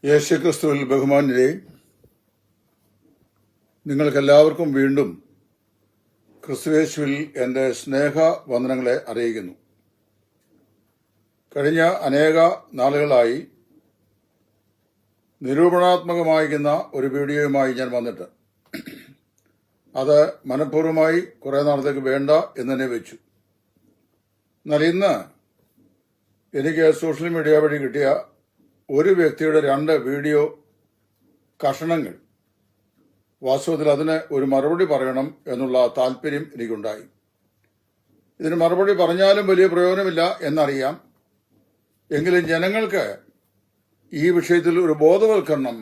യേശുക്രിസ്തുവിൽ ബഹുമാന്യരെ, നിങ്ങൾക്കെല്ലാവർക്കും വീണ്ടും ക്രിസ്തുയേശുവിൽ എൻ്റെ സ്നേഹ വന്ദനങ്ങളെ അറിയിക്കുന്നു. കഴിഞ്ഞ അനേക നാളുകളായി നിരൂപണാത്മകമായിരിക്കുന്ന ഒരു വീഡിയോയുമായി ഞാൻ വന്നിട്ട് അത് മനഃപൂർവ്വമായി കുറേ നാളത്തേക്ക് വേണ്ട എന്ന് തന്നെ വെച്ചു. എന്നാൽ ഇന്ന് എനിക്ക് സോഷ്യൽ മീഡിയ വഴി കിട്ടിയ ഒരു വ്യക്തിയുടെ 2 വീഡിയോ കഷണങ്ങൾ വാസ്തവത്തിൽ അതിന് ഒരു മറുപടി പറയണം എന്നുള്ള താല്പര്യം എനിക്കുണ്ടായി. ഇതിന് മറുപടി പറഞ്ഞാലും വലിയ പ്രയോജനമില്ല എന്നറിയാം. എങ്കിലും ജനങ്ങൾക്ക് ഈ വിഷയത്തിൽ ഒരു ബോധവൽക്കരണം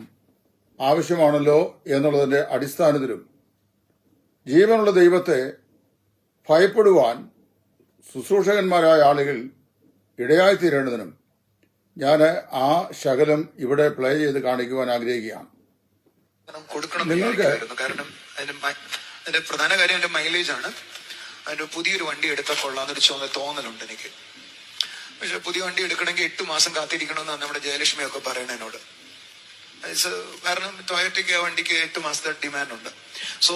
ആവശ്യമാണല്ലോ എന്നുള്ളതിന്റെ അടിസ്ഥാനത്തിലും ജീവനുള്ള ദൈവത്തെ ഭയപ്പെടുവാൻ ശുശ്രൂഷകന്മാരായ ആളുകൾ ഇടയായിത്തീരേണ്ടതിനും ഞാൻ ആ ശകലം ഇവിടെ പ്ലേ ചെയ്ത് കാണിക്കുവാൻ ആഗ്രഹിക്കുകയാണ്. നിങ്ങൾക്ക് കാരണം അതിന്റെ പ്രധാന കാര്യം അതിന്റെ മൈലേജ് ആണ്. അതിന്റെ പുതിയൊരു വണ്ടി എടുത്താൽ കൊള്ളാന്നൊരു തോന്നലുണ്ട് എനിക്ക്. പക്ഷെ പുതിയ വണ്ടി എടുക്കണമെങ്കിൽ 8 മാസം കാത്തിരിക്കണമെന്നാണ് നമ്മുടെ ജയലക്ഷ്മി ഒക്കെ പറയണ എന്നോട്. കാരണം ടൊയോട്ടയ്ക്ക് ആ വണ്ടിക്ക് 8 മാസത്തെ ഡിമാൻഡ് ഉണ്ട്. സോ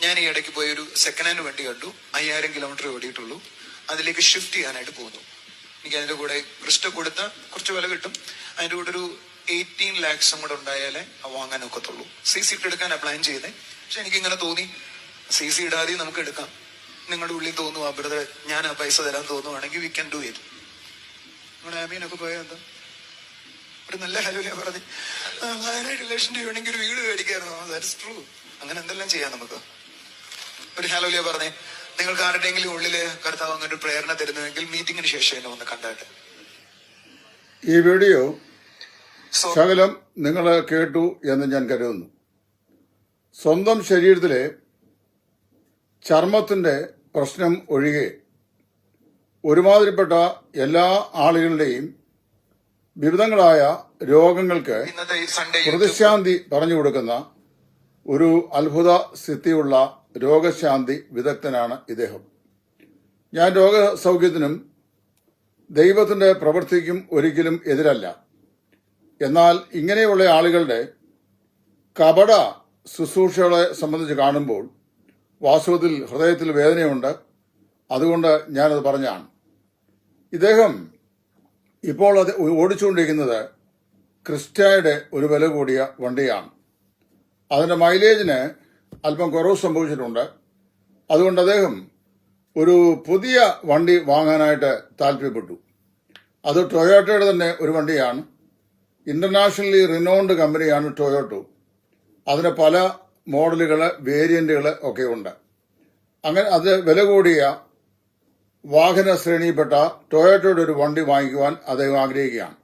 ഞാൻ ഈ ഇടയ്ക്ക് പോയി ഒരു സെക്കൻഡ് ഹാൻഡ് വണ്ടി കണ്ടു. 5000 കിലോമീറ്റർ ഓടിയിട്ടുള്ളൂ. അതിലേക്ക് ഷിഫ്റ്റ് ചെയ്യാനായിട്ട് പോകുന്നു. എനിക്ക് അതിന്റെ കൂടെ ക്രിസ്റ്റ കൊടുത്ത കുറച്ച് വില കിട്ടും. അതിന്റെ കൂടെ ഒരു 18 lakhs കൂടെ ഉണ്ടായാലേ വാങ്ങാൻ ഒക്കത്തുള്ളൂ. CC എടുക്കാനാണ് പ്ലാൻ ചെയ്തേ. പക്ഷെ എനിക്കിങ്ങനെ തോന്നി, CC ഇടാതെ നമുക്ക് എടുക്കാം. നിങ്ങളുടെ ഉള്ളിൽ തോന്നുവാ ബ്രദർ, ഞാൻ ആ പൈസ തരാൻ തോന്നുവാണെങ്കിൽ വി ക്യാൻ ഡു ഇറ്റ്. നമ്മുടെ ആമീനൊക്കെ പോയാൽ എന്താ ഒരു നല്ല ഹലോലിയ പറഞ്ഞ് 1000 ലക്ഷം രൂപ വേണമെങ്കിൽ ഒരു വീട് മേടിക്കായിരുന്നു. That's true. അങ്ങനെ എന്തെല്ലാം ചെയ്യാം നമുക്ക്. ഒരു ഹലോലിയ പറഞ്ഞേ, നിങ്ങൾക്ക് ആരുടെയെങ്കിലും ഉള്ളില് കർത്താവ് അങ്ങനെ ഒരു പ്രേരണ തരുന്നുവെങ്കിൽ മീറ്റിംഗിന് ശേഷം എന്നെ ഒന്ന് കണ്ടായിട്ട്. ഈ വീഡിയോ ശകലം നിങ്ങൾ കേട്ടു എന്ന് ഞാൻ കരുതുന്നു. സ്വന്തം ശരീരത്തിലെ ചർമ്മത്തിന്റെ പ്രശ്നം ഒഴികെ ഒരുമാതിരിപ്പെട്ട എല്ലാ ആളുകളുടെയും വിവിധങ്ങളായ രോഗങ്ങൾക്ക് പ്രതിശാന്തി പറഞ്ഞു കൊടുക്കുന്ന ഒരു അത്ഭുത സ്ഥിതിയുള്ള രോഗശാന്തി വിദഗ്ധനാണ് ഇദ്ദേഹം. ഞാൻ രോഗസൗഖ്യത്തിനും ദൈവത്തിന്റെ പ്രവൃത്തിക്കും ഒരിക്കലും എതിരല്ല. എന്നാൽ ഇങ്ങനെയുള്ള ആളുകളുടെ കപട ശുശ്രൂഷകളെ സംബന്ധിച്ച് കാണുമ്പോൾ വാസ്തവത്തിൽ ഹൃദയത്തിൽ വേദനയുണ്ട്. അതുകൊണ്ട് ഞാനത് പറഞ്ഞാണ്. ഇദ്ദേഹം ഇപ്പോൾ അത് ഓടിച്ചുകൊണ്ടിരിക്കുന്നത് ക്രിസ്റ്റയുടെ ഒരു വില കൂടിയ വണ്ടിയാണ്. അതിന്റെ മൈലേജിന് അല്പം കുറവ് സംഭവിച്ചിട്ടുണ്ട്. അതുകൊണ്ട് അദ്ദേഹം ഒരു പുതിയ വണ്ടി വാങ്ങാനായിട്ട് താല്പര്യപ്പെട്ടു. അത് ടൊയോട്ടയുടെ തന്നെ ഒരു വണ്ടിയാണ്. ഇന്റർനാഷണലി റിനോൺഡ് കമ്പനിയാണ് ടൊയോട്ടോ. അതിന് പല മോഡലുകൾ, വേരിയന്റുകൾ ഒക്കെ ഉണ്ട്. അങ്ങനെ അത് വില കൂടിയ വാഹന ശ്രേണിയിൽപ്പെട്ട ടൊയോട്ടയുടെ ഒരു വണ്ടി വാങ്ങിക്കുവാൻ അദ്ദേഹം ആഗ്രഹിക്കുകയാണ്.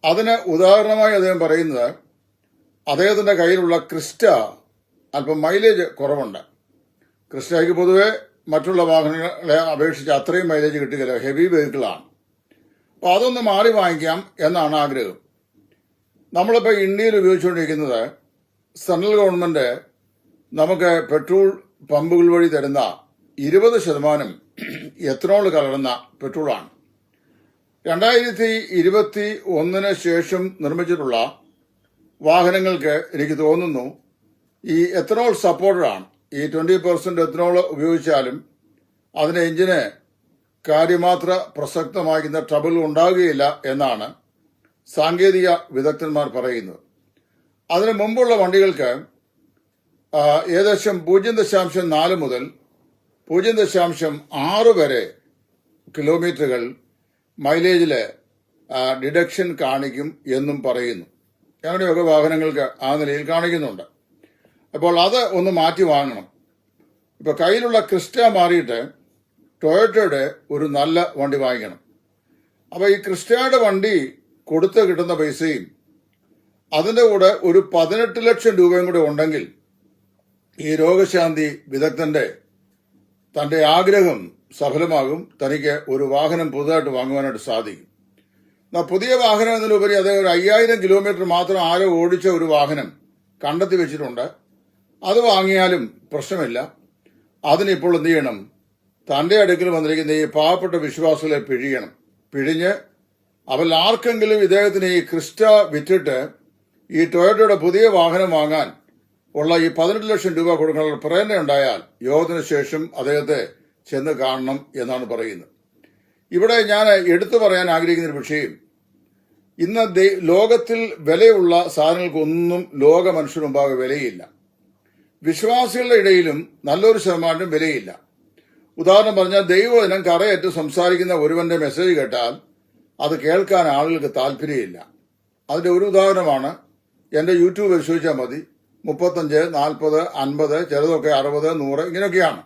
അതിന് ഉദാഹരണമായി അദ്ദേഹം പറയുന്നത് അദ്ദേഹത്തിന്റെ കയ്യിലുള്ള ക്രിസ്റ്റ അല്പം മൈലേജ് കുറവുണ്ട്. ക്രിസ്റ്റയ്ക്ക് പൊതുവെ മറ്റുള്ള വാഹനങ്ങളെ അപേക്ഷിച്ച് അത്രയും മൈലേജ് കിട്ടുകയില്ല, ഹെവി വെഹിക്കിളാണ്. അപ്പോൾ അതൊന്ന് മാറി വാങ്ങിക്കാം എന്നാണ് ആഗ്രഹം. നമ്മളിപ്പോൾ ഇന്ത്യയിൽ ഉപയോഗിച്ചുകൊണ്ടിരിക്കുന്നത് സെൻട്രൽ ഗവൺമെന്റ് നമുക്ക് പെട്രോൾ പമ്പുകൾ വഴി തരുന്ന 20% എത്തനോൾ കലർന്ന പെട്രോളാണ്. 2021 ശേഷം നിർമ്മിച്ചിട്ടുള്ള വാഹനങ്ങൾക്ക് എനിക്ക് തോന്നുന്നു ഈ എത്തനോൾ സപ്പോർട്ടറാണ്. ഈ 20% എത്തനോൾ ഉപയോഗിച്ചാലും അതിന് എഞ്ചിന് കാര്യമാത്ര പ്രസക്തമാകുന്ന ട്രബിൾ ഉണ്ടാകുകയില്ല എന്നാണ് സാങ്കേതിക വിദഗ്ധന്മാർ പറയുന്നത്. അതിനു മുമ്പുള്ള വണ്ടികൾക്ക് ഏകദേശം 0.4 മുതൽ 0.6 വരെ കിലോമീറ്ററുകൾ മൈലേജില് ഡിഡക്ഷൻ കാണിക്കും എന്നും പറയുന്നു. അങ്ങനെയൊക്കെ വാഹനങ്ങൾക്ക് ആ നിലയിൽ കാണിക്കുന്നുണ്ട്. അപ്പോൾ അത് ഒന്ന് മാറ്റി വാങ്ങണം. ഇപ്പൊ കയ്യിലുള്ള ക്രിസ്റ്റ മാറിയിട്ട് ടൊയോട്ടയുടെ ഒരു നല്ല വണ്ടി വാങ്ങിക്കണം. അപ്പൊ ഈ ക്രിസ്റ്റയുടെ വണ്ടി കൊടുത്ത് കിട്ടുന്ന പൈസയും അതിന്റെ കൂടെ ഒരു 18 ലക്ഷം രൂപയും കൂടെ ഉണ്ടെങ്കിൽ ഈ രോഗശാന്തി വിദഗ്ധന്റെ തന്റെ ആഗ്രഹം സഫലമാകും. തനിക്ക് ഒരു വാഹനം പുതുതായിട്ട് വാങ്ങുവാനായിട്ട് സാധിക്കും. പുതിയ വാഹനം എന്നതിലുപരി അദ്ദേഹം ഒരു 5000 കിലോമീറ്റർ മാത്രം ആരോ ഓടിച്ച ഒരു വാഹനം കണ്ടെത്തി വെച്ചിട്ടുണ്ട്. അത് വാങ്ങിയാലും പ്രശ്നമില്ല. അതിനിപ്പോൾ എന്ത് ചെയ്യണം? തന്റെ അടുക്കൽ വന്നിരിക്കുന്ന ഈ പാവപ്പെട്ട വിശ്വാസികളെ പിഴിയണം. പിഴിഞ്ഞ് അവൽ ആർക്കെങ്കിലും ഇദ്ദേഹത്തിന് ഈ ക്രിസ്റ്റ വിറ്റിട്ട് ഈ ടൊയോട്ടയുടെ പുതിയ വാഹനം വാങ്ങാൻ ഉള്ള ഈ 18 ലക്ഷം രൂപ കൊടുക്കാനുള്ള പ്രേരണ ഉണ്ടായാൽ യോഗത്തിന് ശേഷം അദ്ദേഹത്തെ ചെന്ന് കാണണം എന്നാണ് പറയുന്നത്. ഇവിടെ ഞാൻ എടുത്തു പറയാൻ ആഗ്രഹിക്കുന്ന ഒരു വിഷയം, ഇന്ന് ലോകത്തിൽ വിലയുള്ള സാധനങ്ങൾക്കൊന്നും ലോക മനുഷ്യന് മുമ്പാകെ വിലയില്ല. വിശ്വാസികളുടെ ഇടയിലും നല്ലൊരു ശതമാനം വിലയില്ല. ഉദാഹരണം പറഞ്ഞാൽ ദൈവവചനം കറയേറ്റ് സംസാരിക്കുന്ന ഒരുവന്റെ മെസ്സേജ് കേട്ടാൽ അത് കേൾക്കാൻ ആളുകൾക്ക് താല്പര്യമില്ല. അതിന്റെ ഒരു ഉദാഹരണമാണ്, എന്റെ യൂട്യൂബ് പരിശോധിച്ചാൽ മതി. 35, 40, 50, ചിലതൊക്കെ 60, 100 ഇങ്ങനെയൊക്കെയാണ്.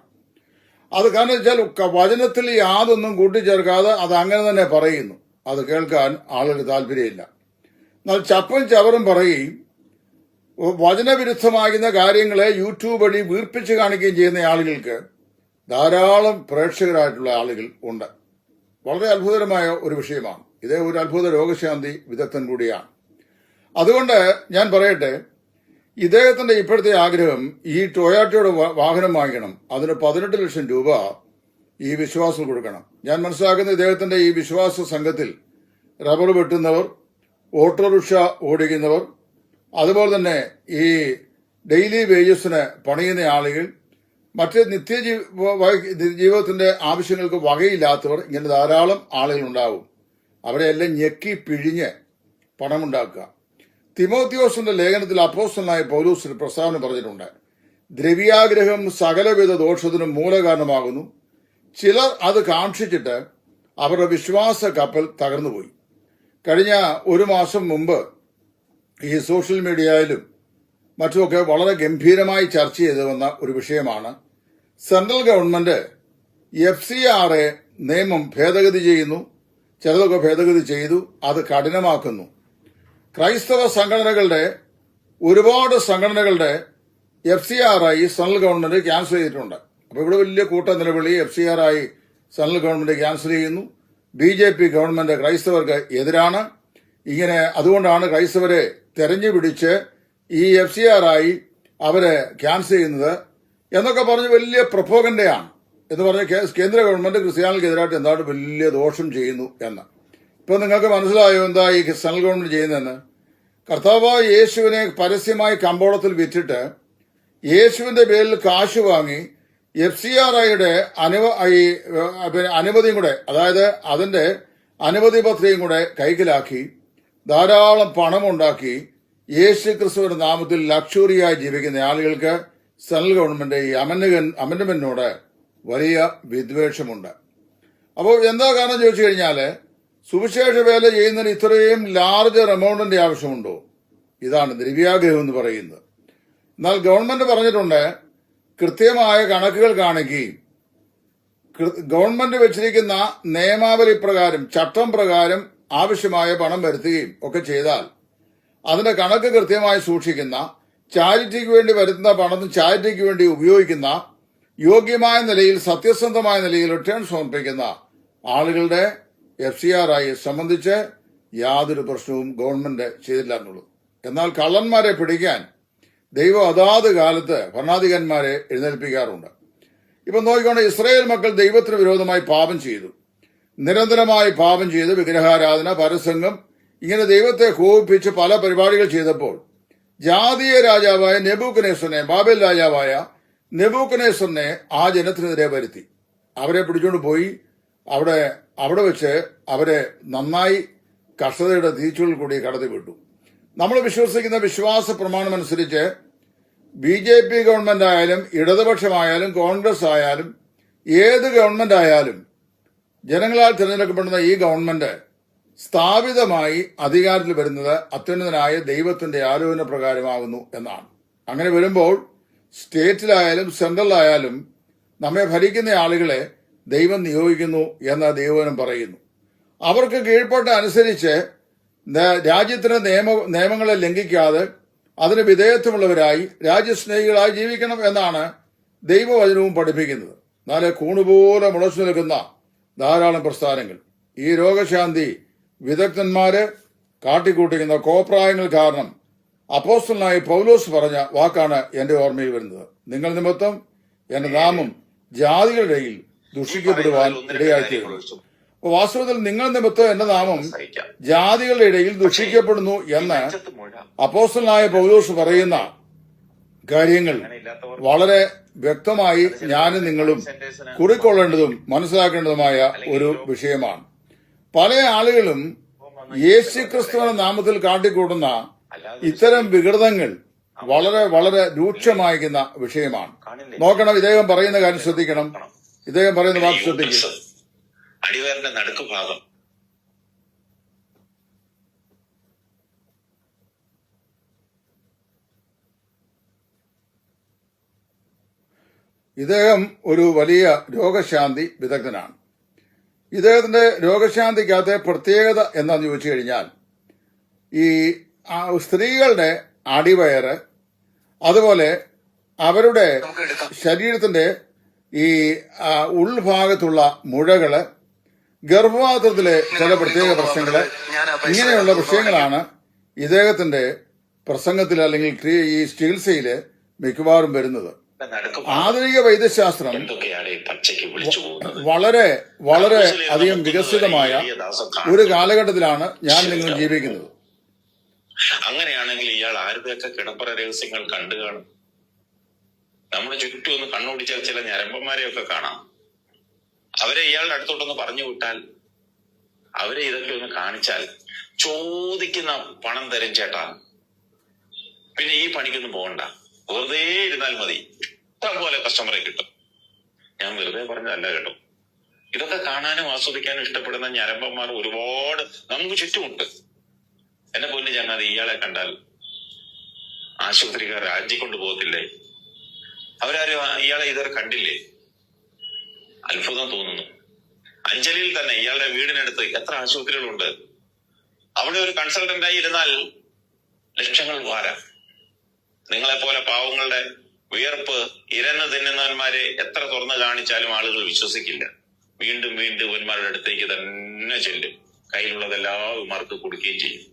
അത് കാരണം വെച്ചാൽ വചനത്തിൽ യാതൊന്നും കൂട്ടിച്ചേർക്കാതെ അത് അങ്ങനെ തന്നെ പറയുന്നു. അത് കേൾക്കാൻ ആളുകൾക്ക് താല്പര്യമില്ല. എന്നാൽ ചപ്പും ചവറും പറയുകയും വചനവിരുദ്ധമാകുന്ന കാര്യങ്ങളെ യൂട്യൂബ് വഴി വീർപ്പിച്ച് കാണിക്കുകയും ചെയ്യുന്ന ആളുകൾക്ക് ധാരാളം പ്രേക്ഷകരായിട്ടുള്ള ആളുകൾ ഉണ്ട്. വളരെ അത്ഭുതകരമായ ഒരു വിഷയമാണ്. ഇതേ ഒരു അത്ഭുത രോഗശാന്തി വിദഗ്ധൻ കൂടിയാണ്. അതുകൊണ്ട് ഞാൻ പറയട്ടെ, ഇദ്ദേഹത്തിന്റെ ഇപ്പോഴത്തെ ആഗ്രഹം ഈ ടൊയോട്ടയുടെ വാഹനം വാങ്ങിക്കണം. അതിന് 18 ലക്ഷം രൂപ ഈ വിശ്വാസം കൊടുക്കണം. ഞാൻ മനസ്സിലാക്കുന്ന ഇദ്ദേഹത്തിന്റെ ഈ വിശ്വാസ സംഘത്തിൽ റബ്ബർ വെട്ടുന്നവർ, ഓട്ടോറിക്ഷ ഓടിക്കുന്നവർ, അതുപോലെ തന്നെ ഈ ഡെയിലി വേജസിന് പണിയുന്ന ആളുകൾ, മറ്റ് ജീവിതത്തിന്റെ ആവശ്യങ്ങൾക്ക് വകയില്ലാത്തവർ, ഇങ്ങനെ ധാരാളം ആളുകൾ ഉണ്ടാവും. അവരെല്ലാം ഞെക്കി പിഴിഞ്ഞ് പണമുണ്ടാക്കുക. തിമോത്തിയോസിന്റെ ലേഖനത്തിൽ അപ്പോസ്തലനായ പൗലോസ് ഒരു പ്രസ്താവന പറഞ്ഞിട്ടുണ്ട്, ദ്രവ്യാഗ്രഹം സകലവിധ ദോഷത്തിനും മൂലകാരണമാകുന്നു. ചിലർ അത് കാക്ഷിച്ചിട്ട് അവരുടെ വിശ്വാസ കപ്പൽ തകർന്നുപോയി. കഴിഞ്ഞ ഒരു മാസം മുമ്പ് ഈ സോഷ്യൽ മീഡിയയിലും മറ്റുമൊക്കെ വളരെ ഗംഭീരമായി ചർച്ച ചെയ്തു വന്ന ഒരു വിഷയമാണ്, സെൻട്രൽ ഗവൺമെന്റ് FCRA നിയമം ഭേദഗതി ചെയ്യുന്നു. ചിലതൊക്കെ ഭേദഗതി ചെയ്തു, അത് കഠിനമാക്കുന്നു. ക്രൈസ്തവ സംഘടനകളുടെ ഒരുപാട് സംഘടനകളുടെ FCRI സെൻട്രൽ ഗവൺമെന്റ് ക്യാൻസൽ ചെയ്തിട്ടുണ്ട്. അപ്പൊ ഇവിടെ വലിയ കൂട്ട നിലവിളി FCRI സെൻട്രൽ ഗവൺമെന്റ് ക്യാൻസൽ ചെയ്യുന്നു. BJP ഗവൺമെന്റ് ക്രൈസ്തവർക്ക് എതിരാണ്. ഇങ്ങനെ അതുകൊണ്ടാണ് ക്രൈസ്തവരെ തെരഞ്ഞുപിടിച്ച് ഈ FCRI അവരെ ക്യാൻസൽ ചെയ്യുന്നത് എന്നൊക്കെ പറഞ്ഞ് വലിയ പ്രൊപ്പോഗൻഡയാണ്. എന്ന് പറഞ്ഞ് കേന്ദ്ര ഗവൺമെന്റ് ക്രിസ്ത്യാനികൾക്കെതിരായിട്ട് എന്താണ് വലിയ ദോഷം ചെയ്യുന്നു എന്ന്. ഇപ്പൊ നിങ്ങൾക്ക് മനസ്സിലായോ എന്താ ഈ സെൻട്രൽ ഗവൺമെന്റ് ചെയ്യുന്നതെന്ന്? കർത്താവായ യേശുവിനെ പരസ്യമായി കമ്പോളത്തിൽ വിറ്റിട്ട് യേശുവിന്റെ പേരിൽ കാശ് വാങ്ങി FCRIയുടെ അനുമതിയും കൂടെ, അതായത് അതിന്റെ അനുമതി പത്രികയും കൂടെ കൈക്കലാക്കി ധാരാളം പണമുണ്ടാക്കി യേശു ക്രിസ്തുവിന്റെ നാമത്തിൽ ലക്ഷറിയായി ജീവിക്കുന്ന ആളുകൾക്ക് സെൻട്രൽ ഗവൺമെന്റ് ഈ അമെന്റ്മെന്റിനോട് വലിയ വിദ്വേഷമുണ്ട്. അപ്പോൾ എന്താ കാരണം ചോദിച്ചു കഴിഞ്ഞാല്, സുവിശേഷ വേല ചെയ്യുന്നതിന് ഇത്രയും ലാർജർ എമൗണ്ടിന്റെ ആവശ്യമുണ്ടോ? ഇതാണ് ദ്രവ്യാഗ്രഹം എന്ന് പറയുന്നത്. എന്നാൽ ഗവൺമെന്റ് പറഞ്ഞിട്ടുണ്ട്, കൃത്യമായ കണക്കുകൾ കാണിക്കുകയും ഗവൺമെന്റ് വെച്ചിരിക്കുന്ന നിയമാവലി പ്രകാരം, ചട്ടം പ്രകാരം ആവശ്യമായ പണം വരുത്തുകയും ഒക്കെ ചെയ്താൽ അതിന്റെ കണക്ക് കൃത്യമായി സൂക്ഷിക്കുന്ന, ചാരിറ്റിക്ക് വേണ്ടി വരുത്തുന്ന പണം ചാരിറ്റിക്ക് വേണ്ടി ഉപയോഗിക്കുന്ന, യോഗ്യമായ നിലയിൽ സത്യസന്ധമായ നിലയിൽ റിട്ടേൺ സമർപ്പിക്കുന്ന ആളുകളുടെ FCRI സംബന്ധിച്ച് യാതൊരു പ്രശ്നവും ഗവൺമെന്റ് ചെയ്തില്ല എന്നുള്ളത്. എന്നാൽ കള്ളന്മാരെ പിടിക്കാൻ ദൈവം അതാത് കാലത്ത് ഭരണാധികാരിമാരെ എഴുന്നേൽപ്പിക്കാറുണ്ട്. ഇപ്പൊ നോക്കിക്കൊണ്ട് ഇസ്രായേൽ മക്കൾ ദൈവത്തിന് വിരോധമായി പാപം ചെയ്തു, നിരന്തരമായി പാപം ചെയ്ത് വിഗ്രഹാരാധന, പരസംഗം, ഇങ്ങനെ ദൈവത്തെ കോപിപ്പിച്ച് പല പരിപാടികൾ ചെയ്തപ്പോൾ ജാതീയ രാജാവായ നെബൂഖദ്നേസറിനെ, ബാബേൽ രാജാവായ നെബൂഖദ്നേസറിനെ ആ ജനത്തിനെതിരെ വരുത്തി. അവരെ പിടിച്ചുകൊണ്ട് പോയി അവിടെ വെച്ച് അവരെ നന്നായി കഷ്ടതയുടെ തീച്ചുള്ളിൽ കൂടി കടത്തിവിട്ടു. നമ്മൾ വിശ്വസിക്കുന്ന വിശ്വാസ പ്രമാണമനുസരിച്ച് BJP ഗവൺമെന്റ് ആയാലും ഇടതുപക്ഷമായാലും കോൺഗ്രസ് ആയാലും ഏത് ഗവൺമെന്റ് ആയാലും ജനങ്ങളാൽ തിരഞ്ഞെടുക്കപ്പെടുന്ന ഈ ഗവൺമെന്റ് സ്ഥാപിതമായി അധികാരത്തിൽ വരുന്നത് അത്യുന്നതനായ ദൈവത്തിന്റെ ആലോചന പ്രകാരമാകുന്നു എന്നാണ്. അങ്ങനെ വരുമ്പോൾ സ്റ്റേറ്റിലായാലും സെൻട്രലായാലും നമ്മെ ഭരിക്കുന്ന ആളുകളെ ദൈവം നിയോഗിക്കുന്നു എന്ന് ദൈവവചനം പറയുന്നു. അവർക്ക് കീഴ്പ്പെട്ട അനുസരിച്ച് രാജ്യത്തിന്റെ നിയമങ്ങളെ ലംഘിക്കാതെ അതിന് വിധേയത്വമുള്ളവരായി രാജ്യസ്നേഹികളായി ജീവിക്കണം എന്നാണ് ദൈവവചനവും പഠിപ്പിക്കുന്നത്. എന്നാലേ കൂണുപോലെ മുളച്ചു നിൽക്കുന്ന ധാരാളം പ്രസ്ഥാനങ്ങൾ, ഈ രോഗശാന്തി വിദഗ്ധന്മാര് കാട്ടിക്കൂട്ടിക്കുന്ന കോപ്രായങ്ങൾ കാരണം അപ്പോസ്തലനായ പൗലോസ് പറഞ്ഞ വാക്കാണ് എന്റെ ഓർമ്മയിൽ വരുന്നത്, നിങ്ങൾ നിമിത്തം എന്റെ നാമം ജാതികളുടെ ഇടയിൽ ദുഷിക്കപ്പെടുവാൻ ഇടയായിത്തീരുന്നു. വാസ്തവത്തിൽ നിങ്ങൾ നിമിത്തം എന്റെ നാമം സഹിക്കാം. ജാതികളുടെ ഇടയിൽ ദുഷിക്കപ്പെടുന്നു എന്ന് നെഞ്ചത്ത് മുഴ. അപ്പോസ്തലനായ പൗലോസ് പറയുന്ന കാര്യങ്ങൾ അങ്ങനെ ഇല്ലാത്തവർ വളരെ വ്യക്തമായി ഞാനും നിങ്ങളും കുറിക്കൊള്ളേണ്ടതും മനസ്സിലാക്കേണ്ടതുമായ ഒരു വിഷയമാണ്. പല ആളുകളും യേശുക്രിസ്തുവിന്റെ നാമത്തിൽ കാട്ടിക്കൂട്ടുന്ന ഇത്തരം വികൃതങ്ങൾ വളരെ വളരെ രൂക്ഷമായിരിക്കുന്ന വിഷയമാണ്. നോക്കണം, ഇദ്ദേഹം പറയുന്ന കാര്യം ശ്രദ്ധിക്കണം. ഇദ്ദേഹം പറയുന്ന വാക്ക് ശ്രദ്ധിക്കും. അടിവയറിന്റെ നടുക്ക് ഭാഗം ഇദ്ദേഹം ഒരു വലിയ രോഗശാന്തി വിദഗ്ധനാണ്. ഇദ്ദേഹത്തിന്റെ രോഗശാന്തിക്കകത്തെ പ്രത്യേകത എന്താണെന്ന് ചോദിച്ചു കഴിഞ്ഞാൽ, ഈ സ്ത്രീകളുടെ അടിവയറ്, അതുപോലെ അവരുടെ നമുക്ക് എടുക്കാം. ശരീരത്തിന്റെ ഈ ഉൾഭാഗത്തുള്ള മുഴകള്, ഗർഭപാത്രത്തിലെ ചില പ്രത്യേക പ്രശ്നങ്ങള്, ഇങ്ങനെയുള്ള വിഷയങ്ങളാണ് ഇദ്ദേഹത്തിന്റെ പ്രസംഗത്തിൽ അല്ലെങ്കിൽ ഈ ചികിത്സയില് മിക്കവാറും വരുന്നത്. നടുക്ക് ആധുനിക വൈദ്യശാസ്ത്രം എന്തൊക്കെയാണ് ഈ പച്ചയ്ക്ക് വിളിച്ചു പോകുന്നത്? വളരെ വളരെ അധികം വികസിതമായ ഒരു കാലഘട്ടത്തിലാണ് ഞാൻ നിങ്ങൾ ജീവിക്കുന്നത്. അങ്ങനെയാണെങ്കിൽ ഇയാൾ ആരുടെയൊക്കെ കിടപ്പറ രഹസ്യങ്ങൾ കണ്ടു കാണും. നമ്മുടെ ചുറ്റും ഒന്ന് കണ്ണോടിച്ചാൽ ചില ഞരമ്പന്മാരെയൊക്കെ കാണാം. അവരെ ഇയാളുടെ അടുത്തോട്ടൊന്ന് പറഞ്ഞു വിട്ടാൽ, അവരെ ഇതൊക്കെ ഒന്ന് കാണിച്ചാൽ ചോദിക്കുന്ന പണം തരും ചേട്ടാ, പിന്നെ ഈ പണിക്കൊന്നും പോകണ്ട, വെറുതെ ഇരുന്നാൽ മതി, ഇഷ്ടം പോലെ കസ്റ്റമറെ കിട്ടും. ഞാൻ വെറുതെ പറഞ്ഞതല്ല കേട്ടോ. ഇതൊക്കെ കാണാനും ആസ്വദിക്കാനും ഇഷ്ടപ്പെടുന്ന ഞരമ്പന്മാർ ഒരുപാട് നമുക്ക് ചുറ്റുമുണ്ട്. എന്നെ പൊന്നു ചങ്ങാതി, ഇയാളെ കണ്ടാൽ ആശുപത്രിക്കാർ രാജിക്കൊണ്ട് പോകത്തില്ലേ? അവരാരും ഇയാളെ ഇതുവരെ കണ്ടില്ലേ? അത്ഭുതം തോന്നുന്നു. അഞ്ചലിയിൽ തന്നെ ഇയാളുടെ വീടിനടുത്ത് എത്ര ആശുപത്രികളുണ്ട്. അവിടെ ഒരു കൺസൾട്ടന്റായി ഇരുന്നാൽ ലക്ഷങ്ങൾ വാരാം. നിങ്ങളെപ്പോലെ പാവങ്ങളുടെ വിയർപ്പ് ഇരന്ന് തിന്നുന്നവന്മാരെ എത്ര തുറന്നു കാണിച്ചാലും ആളുകൾ വിശ്വസിക്കില്ല. വീണ്ടും വീണ്ടും ഇവന്മാരുടെ അടുത്തേക്ക് തന്നെ ചെല്ലും. കയ്യിലുള്ളതെല്ലാം ഇവന്മാർക്ക് കൊടുക്കുകയും ചെയ്യും.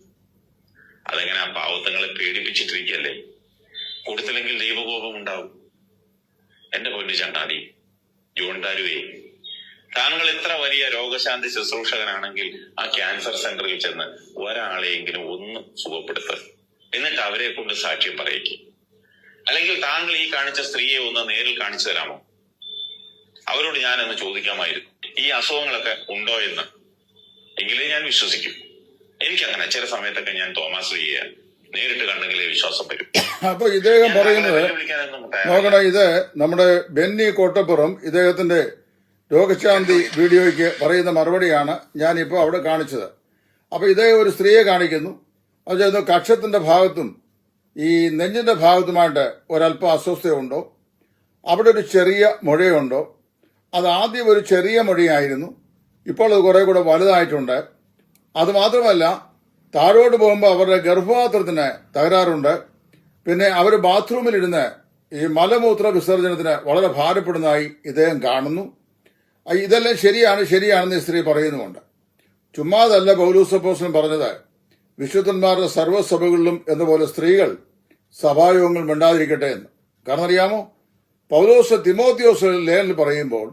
അതെങ്ങനെ ആ പാവത്തങ്ങളെ പേടിപ്പിച്ചിട്ടിരിക്കല്ലേ? കൊടുത്തില്ലെങ്കിൽ ദൈവകോപം ഉണ്ടാവും. എന്റെ പൊന്നു ചങ്ങാതി ജോൺ ദാരുവേ, താങ്കൾ ഇത്ര വലിയ രോഗശാന്തി ശുശ്രൂഷകനാണെങ്കിൽ ആ ക്യാൻസർ സെന്ററിൽ ചെന്ന് ഒരാളെയെങ്കിലും ഒന്ന് സുഖപ്പെടുത്തുക. എന്നിട്ട് അവരെ കൊണ്ട് സാക്ഷ്യം പറയിക്കും. അല്ലെങ്കിൽ താങ്കൾ ഈ കാണിച്ച സ്ത്രീയെ ഒന്ന് നേരിൽ കാണിച്ചു തരാമോ? അവരോട് ഞാനൊന്ന് ചോദിക്കാമായിരുന്നു, ഈ അസുഖങ്ങളൊക്കെ ഉണ്ടോ എന്ന്. എങ്കിലേ ഞാൻ വിശ്വസിക്കും. എനിക്കങ്ങനെ ചില സമയത്തൊക്കെ ഞാൻ തോമസ് ലീയെ നേരിട്ട് കണ്ടെങ്കിലേ വിശ്വാസം വരും. അപ്പൊ ഇദ്ദേഹം പറയുന്നത് നോക്കണം, ഇത് നമ്മുടെ ബെന്നി കോട്ടപ്പുറം ഇദ്ദേഹത്തിന്റെ രോഗശാന്തി വീഡിയോയ്ക്ക് പറയുന്ന മറുപടിയാണ് ഞാനിപ്പോ അവിടെ കാണിച്ചത്. അപ്പൊ ഇദ്ദേഹം ഒരു സ്ത്രീയെ കാണിക്കുന്നു. അത് കക്ഷത്തിന്റെ ഭാഗത്തും ഈ നെഞ്ചിന്റെ ഭാഗത്തുമായിട്ട് ഒരല്പം അസ്വസ്ഥയുണ്ടോ, അവിടെ ഒരു ചെറിയ മുഴയുണ്ടോ. അത് ആദ്യം ഒരു ചെറിയ മുഴയായിരുന്നു, ഇപ്പോൾ അത് കുറെ കൂടെ വലുതായിട്ടുണ്ട്. അതുമാത്രമല്ല, താഴോട്ട് പോകുമ്പോൾ അവരുടെ ഗർഭപാത്രത്തിന് തകരാറുണ്ട്. പിന്നെ അവർ ബാത്റൂമിലിരുന്ന് ഈ മലമൂത്ര വിസർജനത്തിന് വളരെ ഭാരപ്പെടുന്നതായി ഇദ്ദേഹം കാണുന്നു. ഇതെല്ലാം ശരിയാണെന്ന് ഈ സ്ത്രീ പറയുന്നുമുണ്ട്. ചുമ്മാതല്ല പൗലോസ് അപ്പോസ്തലൻ പറഞ്ഞത്, വിശുദ്ധന്മാരുടെ സർവ്വസഭകളിലും എന്നപോലെ സ്ത്രീകൾ സഭായോഗങ്ങൾ മിണ്ടാതിരിക്കട്ടെ എന്ന്. കാരണം അറിയാമോ, പൗലോസ് തിമോത്തിയോസ് ലേഖനിൽ പറയുമ്പോൾ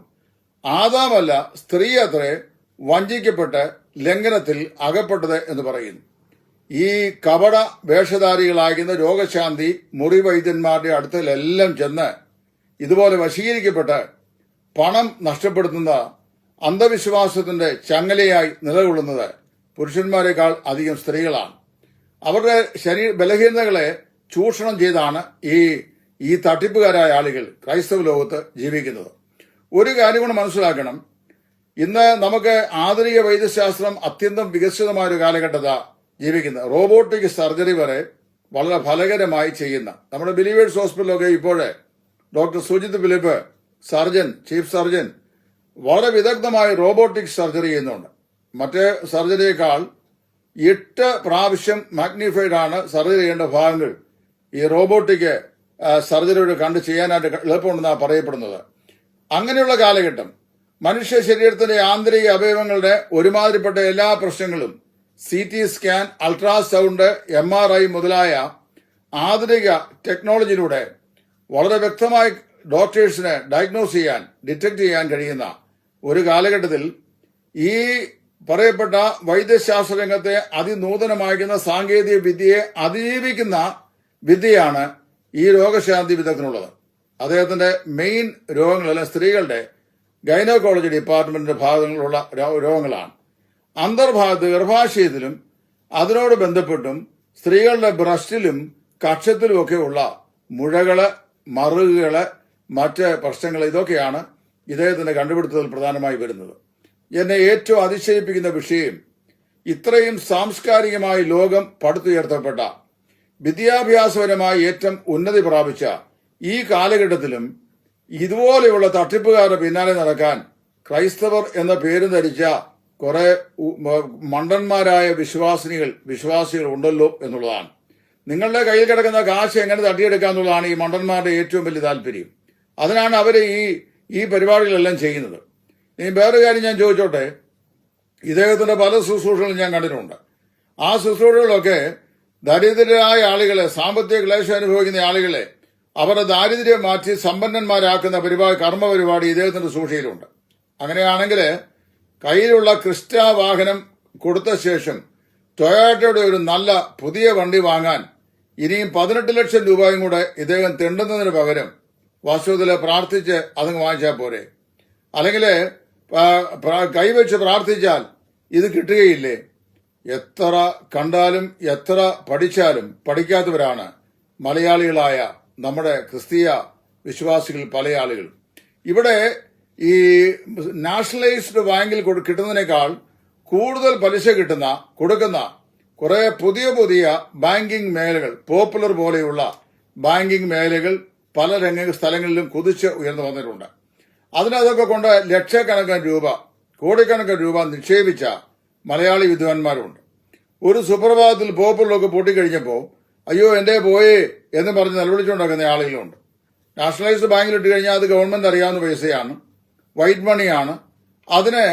ആദാമല്ല സ്ത്രീ അത്രേ വഞ്ചിക്കപ്പെട്ട് ലംഘനത്തിൽ അകപ്പെട്ടത് എന്ന് പറയുന്നു. ഈ കപട വേഷധാരികളാകുന്ന രോഗശാന്തി മുറിവൈദ്യന്മാരുടെ അടുത്തലെല്ലാം ചെന്ന് ഇതുപോലെ വശീകരിക്കപ്പെട്ട് പണം നഷ്ടപ്പെടുത്തുന്ന അന്ധവിശ്വാസത്തിന്റെ ചങ്ങലയായി നിലകൊള്ളുന്നത് പുരുഷന്മാരെക്കാൾ അധികം സ്ത്രീകളാണ്. അവരുടെ ബലഹീനതകളെ ചൂഷണം ചെയ്താണ് ഈ തട്ടിപ്പുകാരായ ആളുകൾ ക്രൈസ്തവ ലോകത്ത് ജീവിക്കുന്നത്. ഒരു കാര്യം കൂടെ മനസ്സിലാക്കണം, ഇന്ന് നമുക്ക് ആധുനിക വൈദ്യശാസ്ത്രം അത്യന്തം വികസിതമായ ഒരു കാലഘട്ടത ജീവിക്കുന്നത്. റോബോട്ടിക് സർജറി വരെ വളരെ ഫലകരമായി ചെയ്യുന്ന നമ്മുടെ ബിലീവേഴ്സ് ഹോസ്പിറ്റലൊക്കെ ഇപ്പോഴേ doctor Sujith Philip chief surgeon വളരെ വിദഗ്ധമായി റോബോട്ടിക് സർജറി ചെയ്യുന്നുണ്ട്. മറ്റേ സർജറിയേക്കാൾ 8 പ്രാവശ്യം മാഗ്നിഫൈഡ് ആണ് സർജറി ചെയ്യേണ്ട ഭാഗങ്ങൾ ഈ റോബോട്ടിക് സർജറിയോട് കണ്ട് ചെയ്യാനായിട്ട് എളുപ്പമുണ്ടെന്നാണ് പറയപ്പെടുന്നത്. അങ്ങനെയുള്ള കാലഘട്ടം മനുഷ്യ ശരീരത്തിന്റെ ആന്തരിക അവയവങ്ങളുടെ ഒരുമാതിരിപ്പെട്ട എല്ലാ പ്രശ്നങ്ങളും CT സ്കാൻ, അൾട്രാസൗണ്ട്, MRI മുതലായ ആധുനിക ടെക്നോളജിയിലൂടെ വളരെ വ്യക്തമായി ഡോക്ടേഴ്സിന് ഡയഗ്നോസ് ചെയ്യാൻ, ഡിറ്റക്ട് ചെയ്യാൻ കഴിയുന്ന ഒരു കാലഘട്ടത്തിൽ ഈ പറയപ്പെട്ട വൈദ്യശാസ്ത്ര രംഗത്തെ അതിനൂതനമായിരിക്കുന്ന സാങ്കേതിക വിദ്യയെ അതിജീവിക്കുന്ന വിദ്യയാണ് ഈ രോഗശാന്തി വിദഗ്ധനുള്ളത്. അദ്ദേഹത്തിന്റെ മെയിൻ രോഗങ്ങളല്ല സ്ത്രീകളുടെ ഗൈനക്കോളജി ഡിപ്പാർട്ട്മെന്റിന്റെ ഭാഗങ്ങളിലുള്ള രോഗങ്ങളാണ്. അന്തർഭാഗത്ത് ഗർഭാശയത്തിലും അതിനോട് ബന്ധപ്പെട്ടും സ്ത്രീകളുടെ ബ്രസ്റ്റിലും കക്ഷത്തിലുമൊക്കെയുള്ള മുഴകള്, മറുകുകള്, മറ്റ് പ്രശ്നങ്ങൾ, ഇതൊക്കെയാണ് ഇദ്ദേഹത്തിന്റെ കണ്ടുപിടുത്തത്തിൽ പ്രധാനമായി വരുന്നത്. എന്നെ ഏറ്റവും അതിശയിപ്പിക്കുന്ന വിഷയം, ഇത്രയും സാംസ്കാരികമായി ലോകം പടുത്തുയർത്തപ്പെട്ട വിദ്യാഭ്യാസപരമായി ഏറ്റവും ഉന്നതി പ്രാപിച്ച ഈ കാലഘട്ടത്തിലും ഇതുപോലെയുള്ള തട്ടിപ്പുകാരുടെ പിന്നാലെ നടക്കാൻ ക്രൈസ്തവർ എന്ന പേര് ധരിച്ച കുറെ മണ്ടന്മാരായ വിശ്വാസികൾ ഉണ്ടല്ലോ എന്നുള്ളതാണ്. നിങ്ങളുടെ കയ്യിൽ കിടക്കുന്ന കാശ് എങ്ങനെ തട്ടിയെടുക്കാന്നുള്ളതാണ് ഈ മണ്ടന്മാരുടെ ഏറ്റവും വലിയ താല്പര്യം. അതിനാണ് അവർ ഈ പരിപാടികളെല്ലാം ചെയ്യുന്നത്. ഇനി വേറൊരു കാര്യം ഞാൻ ചോദിച്ചോട്ടെ, ഇദ്ദേഹത്തിന്റെ പല ശുശ്രൂഷകളും ഞാൻ കണ്ടിട്ടുണ്ട്. ആ ശുശ്രൂഷകളൊക്കെ ദരിദ്രരായ ആളുകളെ, സാമ്പത്തിക ക്ലേശം അനുഭവിക്കുന്ന ആളുകളെ അവരുടെ ദാരിദ്ര്യം മാറ്റി സമ്പന്നന്മാരാക്കുന്ന കർമ്മ പരിപാടി ഇദ്ദേഹത്തിന്റെ സൂക്ഷിയിലുണ്ട്. അങ്ങനെയാണെങ്കിൽ കയ്യിലുള്ള ക്രിസ്റ്റ വാഹനം കൊടുത്ത ശേഷം ടൊയോട്ടയുടെ ഒരു നല്ല പുതിയ വണ്ടി വാങ്ങാൻ ഇനിയും 18 ലക്ഷം രൂപയും കൂടെ ഇദ്ദേഹം തെണ്ടുന്നതിന് പകരം വാസ്തവത്തില് പ്രാർത്ഥിച്ച് അതങ്ങ് വാങ്ങിച്ചാൽ പോരെ? അല്ലെങ്കിൽ കൈവച്ച് പ്രാർത്ഥിച്ചാൽ ഇത് കിട്ടുകയില്ലേ? എത്ര കണ്ടാലും എത്ര പഠിച്ചാലും പഠിക്കാത്തവരാണ് മലയാളികളായ നമ്മുടെ ക്രിസ്തീയ വിശ്വാസികൾ പല ആളുകൾ. ഇവിടെ ഈ നാഷണലൈസ്ഡ് ബാങ്കിൽ കിട്ടുന്നതിനേക്കാൾ കൂടുതൽ പലിശ കൊടുക്കുന്ന കുറെ പുതിയ ബാങ്കിംഗ് മേഖലകൾ, പോപ്പുലർ പോലെയുള്ള ബാങ്കിംഗ് മേഖലകൾ പല സ്ഥലങ്ങളിലും കുതിച്ച് ഉയർന്നു വന്നിട്ടുണ്ട്. അതിനതൊക്കെ കൊണ്ട് ലക്ഷക്കണക്കിന് രൂപ, കോടിക്കണക്കിന് രൂപ നിക്ഷേപിച്ച മലയാളി വിദ്വാൻമാരുണ്ട്. ഒരു സുപ്രഭാതത്തിൽ പോപ്പുലറൊക്കെ പൊട്ടിക്കഴിഞ്ഞപ്പോൾ അയ്യോ എന്റെ പോയേ എന്ന് പറഞ്ഞ് നിലവിളിച്ചുകൊണ്ടിരിക്കുന്ന ആളുകളുണ്ട്. നാഷണലൈസ്ഡ് ബാങ്കിൽ ഇട്ട് കഴിഞ്ഞാൽ അത് ഗവൺമെന്റ് അറിയാവുന്ന പൈസയാണ്, വൈറ്റ് മണിയാണ്. അതിന്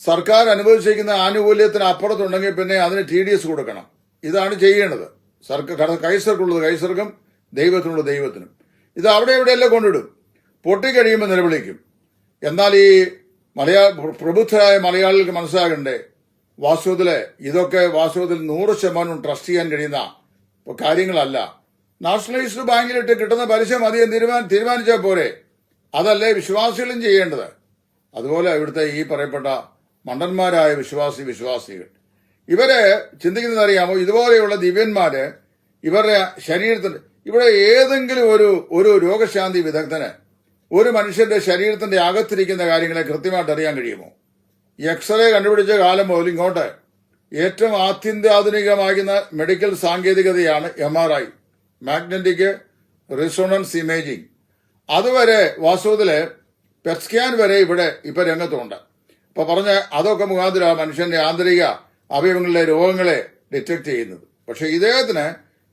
സർക്കാർ അനുവദിച്ചിരിക്കുന്ന ആനുകൂല്യത്തിന് അപ്പുറത്തുണ്ടെങ്കിൽ പിന്നെ അതിന് TDS കൊടുക്കണം. ഇതാണ് ചെയ്യേണ്ടത്. കൈസർക്കുള്ളത് കൈസർക്കും, ദൈവത്തിനുള്ളത് ദൈവത്തിനും. ഇത് അവിടെ എവിടെയെല്ലാം കൊണ്ടിടും. പൊട്ടിക്കഴിയുമ്പോൾ നിലവിളിക്കും. എന്നാൽ ഈ പ്രബുദ്ധരായ മലയാളികൾക്ക് മനസ്സിലാകണ്ടേ, ഇതൊക്കെ വാസ്തവത്തിൽ 100% ട്രസ്റ്റ് ചെയ്യാൻ കഴിയുന്ന കാര്യങ്ങളല്ല. നാഷണലൈസ്ഡ് ബാങ്കിലിട്ട് കിട്ടുന്ന പലിശ മതിയെന്ന് തീരുമാനിച്ചാൽ പോരെ? അതല്ലേ വിശ്വാസികളും ചെയ്യേണ്ടത്? അതുപോലെ ഇവിടുത്തെ ഈ പറയപ്പെട്ട മണ്ടന്മാരായ വിശ്വാസികൾ ഇവരെ ചിന്തിക്കുന്നത് അറിയാമോ? ഇതുപോലെയുള്ള ദിവ്യന്മാര് ഇവരുടെ ശരീരത്തിന്റെ ഇവിടെ ഏതെങ്കിലും ഒരു രോഗശാന്തി വിദഗ്ധന് ഒരു മനുഷ്യന്റെ ശരീരത്തിന്റെ അകത്തിരിക്കുന്ന കാര്യങ്ങളെ കൃത്യമായിട്ട് അറിയാൻ കഴിയുമോ? എക്സ്റേ കണ്ടുപിടിച്ച കാലം മുതൽ ഇങ്ങോട്ട് ഏറ്റവും അത്യന്താധുനികമാകുന്ന മെഡിക്കൽ സാങ്കേതികതയാണ് MRI, മാഗ്നറ്റിക് റിസോണൻസ് ഇമേജിംഗ്. അതുവരെ വാസ്തവത്തില് പെറ്റ് സ്കാൻ വരെ ഇവിടെ ഇപ്പൊ രംഗത്തുണ്ട്. ഇപ്പൊ പറഞ്ഞ അതൊക്കെ മുഖാന്തര മനുഷ്യന്റെ ആന്തരിക അവയവങ്ങളിലെ രോഗങ്ങളെ ഡിറ്റക്ട് ചെയ്യുന്നത്. പക്ഷെ ഇദ്ദേഹത്തിന്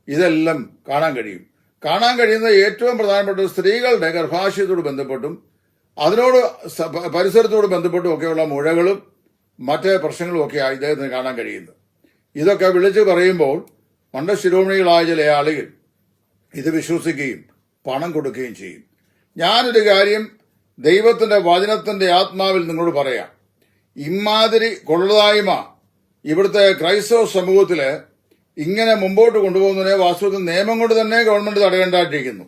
ഇതെല്ലാം കാണാൻ കഴിയുന്ന ഏറ്റവും പ്രധാനപ്പെട്ട സ്ത്രീകളുടെ ഗർഭാശയത്തോട് ബന്ധപ്പെട്ടും അതിനോട് പരിസരത്തോട് ബന്ധപ്പെട്ടും ഒക്കെയുള്ള മുഴകളും മറ്റ് പ്രശ്നങ്ങളും ഒക്കെയാണ് ഇദ്ദേഹത്തിന് കാണാൻ കഴിയുന്നത്. ഇതൊക്കെ വിളിച്ചു പറയുമ്പോൾ മണ്ടശിരോമണികളായ ചില ആളുകൾ ഇത് വിശ്വസിക്കുകയും പണം കൊടുക്കുകയും ചെയ്യും. ഞാനൊരു കാര്യം ദൈവത്തിന്റെ വചനത്തിന്റെ ആത്മാവിൽ നിങ്ങളോട് പറയാം. ഇമാതിരി കൊള്ളതായ്മ ഇവിടുത്തെ ക്രൈസ്തവ സമൂഹത്തില് ഇങ്ങനെ മുമ്പോട്ട് കൊണ്ടുപോകുന്നതിനെ വാസ്തവത്തിൽ നിയമം കൊണ്ട് തന്നെ ഗവൺമെന്റ് തടയേണ്ടതായിട്ടിരിക്കുന്നു.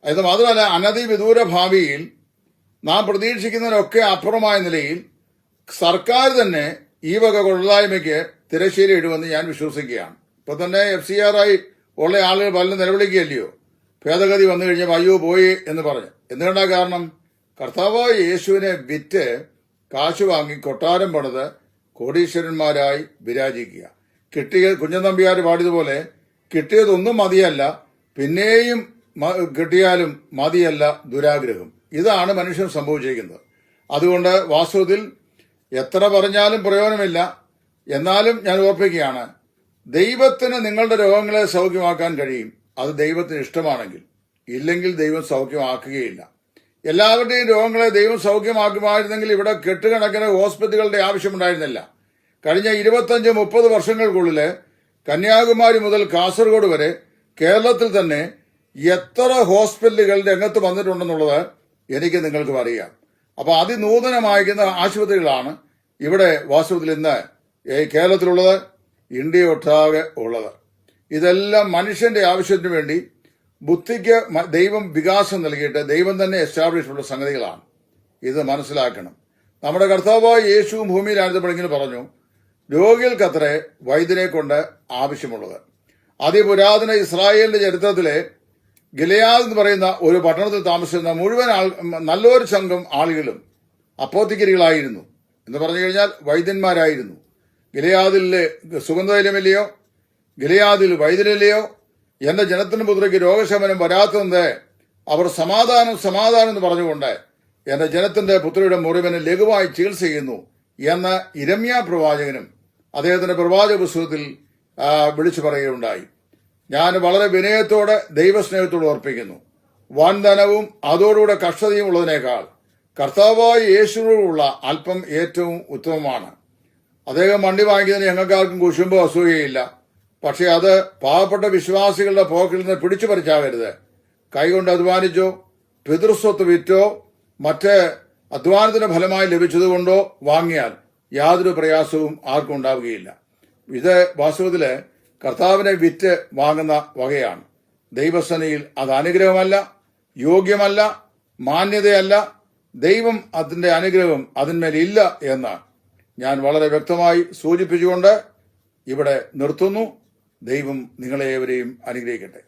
അത് മാത്രമല്ല, അനധിവിദൂര ഭാവിയിൽ നാം പ്രതീക്ഷിക്കുന്നതിനൊക്കെ അപ്പുറമായ നിലയിൽ സർക്കാർ തന്നെ ഈ വക കൊള്ളതായ്മയ്ക്ക് തിരശ്ശീല ഇടുമെന്ന് ഞാൻ വിശ്വസിക്കുകയാണ്. ഇപ്പൊ തന്നെ FCRI ഉള്ള ആളുകൾ പലരും നിലവിളിക്കുകയല്ലയോ, ഭേദഗതി വന്നു കഴിഞ്ഞപ്പോൾ അയ്യോ പോയി എന്ന് പറഞ്ഞു. എന്തുകൊണ്ടാ കാരണം? കർത്താവായ യേശുവിനെ വിറ്റ് കാശ് വാങ്ങി കൊട്ടാരം പണിത് കോടീശ്വരന്മാരായി വിരാജിക്കുക. കുഞ്ഞൻ നമ്പ്യാർ പാടിയതുപോലെ കിട്ടിയതൊന്നും മതിയല്ല, പിന്നെയും കിട്ടിയാലും മതിയല്ല ദുരാഗ്രഹം. ഇതാണ് മനുഷ്യൻ സംഭവിച്ചിരിക്കുന്നത്. അതുകൊണ്ട് വാസ്തവത്തിൽ എത്ര പറഞ്ഞാലും പ്രയോജനമില്ല. എന്നാലും ഞാൻ ഓർപ്പിക്കുകയാണ്, ദൈവത്തിന് നിങ്ങളുടെ രോഗങ്ങളെ സൗഖ്യമാക്കാൻ കഴിയും. അത് ദൈവത്തിന് ഇഷ്ടമാണെങ്കിൽ. ഇല്ലെങ്കിൽ ദൈവം സൗഖ്യമാക്കുകയില്ല. എല്ലാവരുടെയും രോഗങ്ങളെ ദൈവം സൗഖ്യമാക്കുമായിരുന്നെങ്കിൽ ഇവിടെ കെട്ടുകണക്കിന് ഹോസ്പിറ്റലുകളുടെ ആവശ്യമുണ്ടായിരുന്നില്ല. കഴിഞ്ഞ 25-30 വർഷങ്ങൾക്കുള്ളിൽ കന്യാകുമാരി മുതൽ കാസർഗോഡ് വരെ കേരളത്തിൽ തന്നെ എത്ര ഹോസ്പിറ്റലുകൾ രംഗത്ത് വന്നിട്ടുണ്ടെന്നുള്ളത് എനിക്ക് നിങ്ങൾക്കും അറിയാം. അപ്പൊ അതിനൂതനമായിരിക്കുന്ന ആശുപത്രികളാണ് ഇവിടെ വാസ്തവത്തിൽ ഇന്ന് കേരളത്തിലുള്ളത്, ഇന്ത്യ ഒട്ടാകെ ഉള്ളത്. ഇതെല്ലാം മനുഷ്യന്റെ ആവശ്യത്തിന് വേണ്ടി ബുദ്ധിക്ക് ദൈവം വികാസം നൽകിയിട്ട് ദൈവം തന്നെ എസ്റ്റാബ്ലിഷ് ചെയ്തിട്ടുള്ള സംഗതികളാണ്. ഇത് മനസ്സിലാക്കണം. നമ്മുടെ കർത്താവായ യേശുവും ഭൂമിയിലായിരുന്നപ്പോൾ ഇങ്ങനെ പറഞ്ഞു, രോഗികൾക്കത്രേ വൈദ്യനെ കൊണ്ട് ആവശ്യമുള്ളത്. അതിപുരാതന ഇസ്രായേലിന്റെ ചരിത്രത്തിലെ ഗിലെയാദ് എന്ന് പറയുന്ന ഒരു പട്ടണത്തിൽ താമസിക്കുന്ന മുഴുവൻ നല്ലൊരു സംഘം ആളുകളും അപ്പോത്തിക്കരികളായിരുന്നു. എന്ന് പറഞ്ഞു കഴിഞ്ഞാൽ വൈദ്യന്മാരായിരുന്നു. ഗിലെയാദിലെ സുഗന്ധതൈലമില്ലയോ, ഗിലെയാദിൽ വൈദ്യരില്ലയോ, എന്റെ ജനത്തിന് പുത്രയ്ക്ക് രോഗശമനം വരാത്തത് അവർ സമാധാനം സമാധാനം എന്ന് പറഞ്ഞുകൊണ്ട് എന്റെ ജനത്തിന്റെ പുത്രിയുടെ മുറിവിന് ലഘുവായി ചികിത്സ ചെയ്യുന്നു എന്ന് ഇരമ്യാ പ്രവാചകനും അദ്ദേഹത്തിന്റെ പ്രവാചക പുസ്തകത്തിൽ വിളിച്ചു പറയുകയുണ്ടായി. ഞാൻ വളരെ വിനയത്തോടെ ദൈവസ്നേഹത്തോട് ഓർപ്പിക്കുന്നു, വൻധനവും അതോടുകൂടെ കഷ്ടതയും ഉള്ളതിനേക്കാൾ കർത്താവായ യേശുവിനോടുള്ള അല്പം ഏറ്റവും ഉത്തമമാണ്. അദ്ദേഹം വണ്ടി വാങ്ങിയതിന് ഞങ്ങൾക്കാർക്കും കുശുമ്പോ അസൂയയില്ല. പക്ഷെ അത് പാവപ്പെട്ട വിശ്വാസികളുടെ പോക്കിൽ നിന്ന് പിടിച്ചു പറിച്ചാകരുത്. കൈകൊണ്ട് അധ്വാനിച്ചോ പിതൃസ്വത്ത് വിറ്റോ മറ്റ് അധ്വാനത്തിന്റെ ഫലമായി ലഭിച്ചതുകൊണ്ടോ വാങ്ങിയാൽ യാതൊരു പ്രയാസവും ആർക്കും ഉണ്ടാവുകയില്ല. ഇത് വാസ്തവത്തില് കർത്താവിനെ വിറ്റ് വാങ്ങുന്ന വകയാണ്. ദൈവസേനയിൽ അത് അനുഗ്രഹമല്ല, യോഗ്യമല്ല, മാന്യതയല്ല. ദൈവം അതിന്റെ അനുഗ്രഹം അതിന്മേലില്ല എന്ന് ഞാൻ വളരെ വ്യക്തമായി സൂചിപ്പിച്ചുകൊണ്ട് ഇവിടെ നിർത്തുന്നു. ദൈവം നിങ്ങളെവരെയും അനുഗ്രഹിക്കട്ടെ.